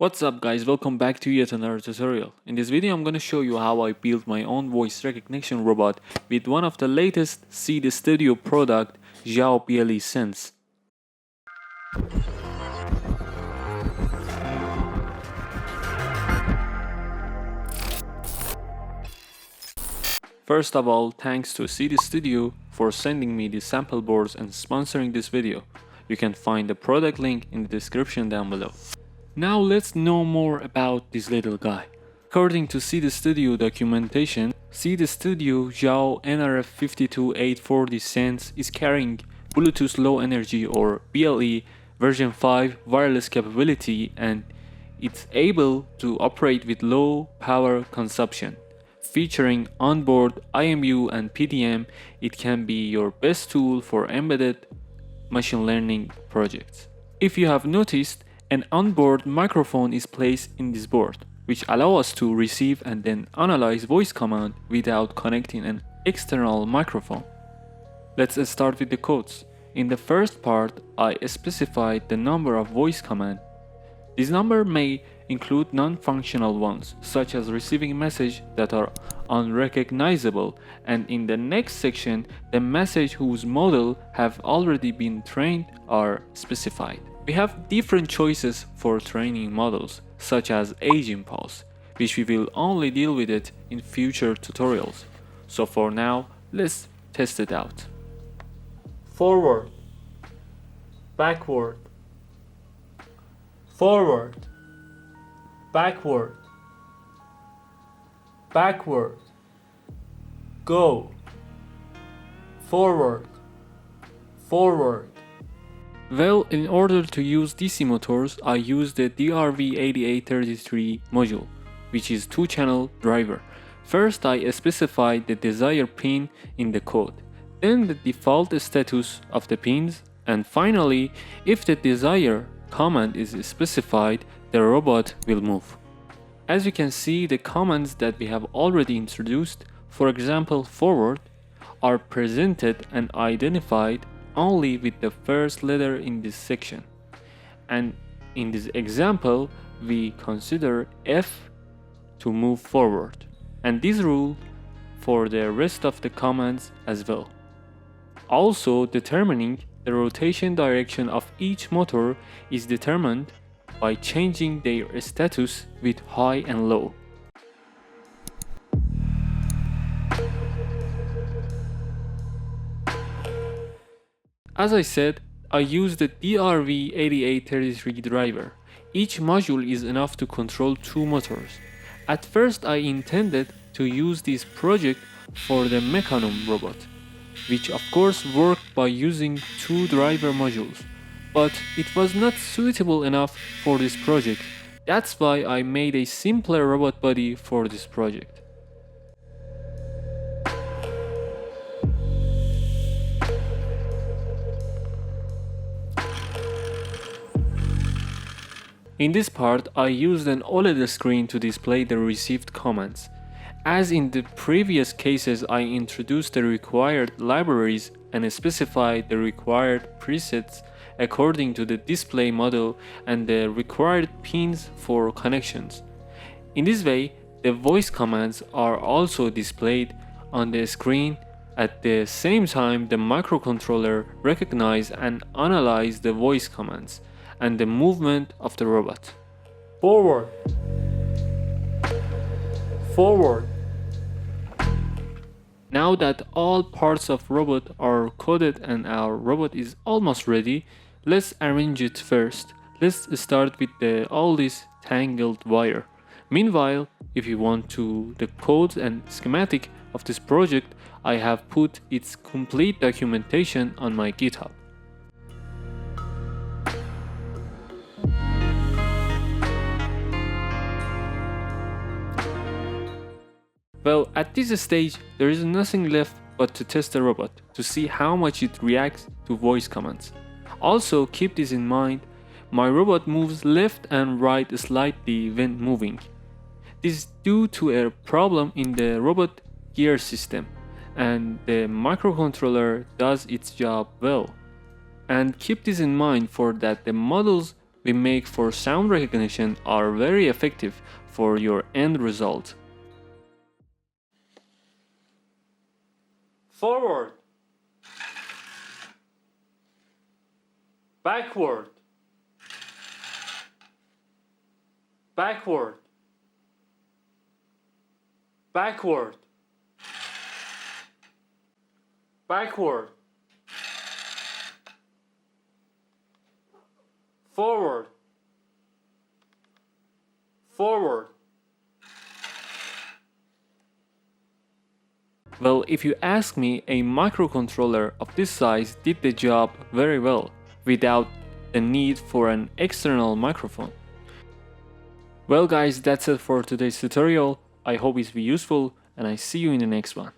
What's up guys, welcome back to yet another tutorial. In this video I'm gonna show you how I built my own voice recognition robot with one of the latest CD Studio product, XIAO BLE Sense. First of all, thanks to CD Studio for sending me the sample boards and sponsoring this video. You can find the product link in the description down below. Now let's know more about this little guy. According to CD Studio documentation, CD Studio XIAO nRF52840 Sense is carrying Bluetooth Low Energy or BLE version 5 wireless capability, and it's able to operate with low power consumption. Featuring onboard IMU and PDM, it can be your best tool for embedded machine learning projects. If you have noticed, an onboard microphone is placed in this board, which allows us to receive and then analyze voice command without connecting an external microphone. Let's start with the codes. In the first part, I specified the number of voice command. This number may include non-functional ones, such as receiving messages that are unrecognizable, and in the next section, the message whose model have already been trained are specified. We have different choices for training models, such as age impulse, which we will only deal with it in future tutorials. So for now, let's test it out. Forward, backward, forward, backward, backward, go, forward, forward. Well, in order to use DC motors, I use the nRF52840 module, which is 2-channel driver. First, I specify the desired pin in the code, then the default status of the pins, and finally, if the desired command is specified, the robot will move. As you can see, the commands that we have already introduced, for example forward, are presented and identified only with the first letter in this section. And in this example, we consider F to move forward, and this rule for the rest of the commands as well. Also, determining the rotation direction of each motor is determined by changing their status with high and low. As I said, I use the nRF52840 driver. Each module is enough to control 2 motors. At first I intended to use this project for the Mecanum robot, which of course worked by using 2 driver modules, but it was not suitable enough for this project. That's why I made a simpler robot body for this project. In this part, I used an OLED screen to display the received commands. As in the previous cases, I introduced the required libraries and specified the required presets according to the display model and the required pins for connections. In this way, the voice commands are also displayed on the screen. At the same time, the microcontroller recognizes and analyzes the voice commands and the movement of the robot. Forward, forward. Now that all parts of robot are coded and our robot is almost ready, let's arrange it first. Let's start with all this tangled wire. Meanwhile, if you want to the codes and schematic of this project, I have put its complete documentation on my GitHub. Well, at this stage, there is nothing left but to test the robot to see how much it reacts to voice commands. Also, keep this in mind, my robot moves left and right slightly when moving. This is due to a problem in the robot gear system, and the microcontroller does its job well. And keep this in mind for that the models we make for sound recognition are very effective for your end result. Forward, backward, backward, backward, backward, forward, forward. Well, if you ask me, a microcontroller of this size did the job very well without the need for an external microphone. Well guys, that's it for today's tutorial. I hope it's be useful and I see you in the next one.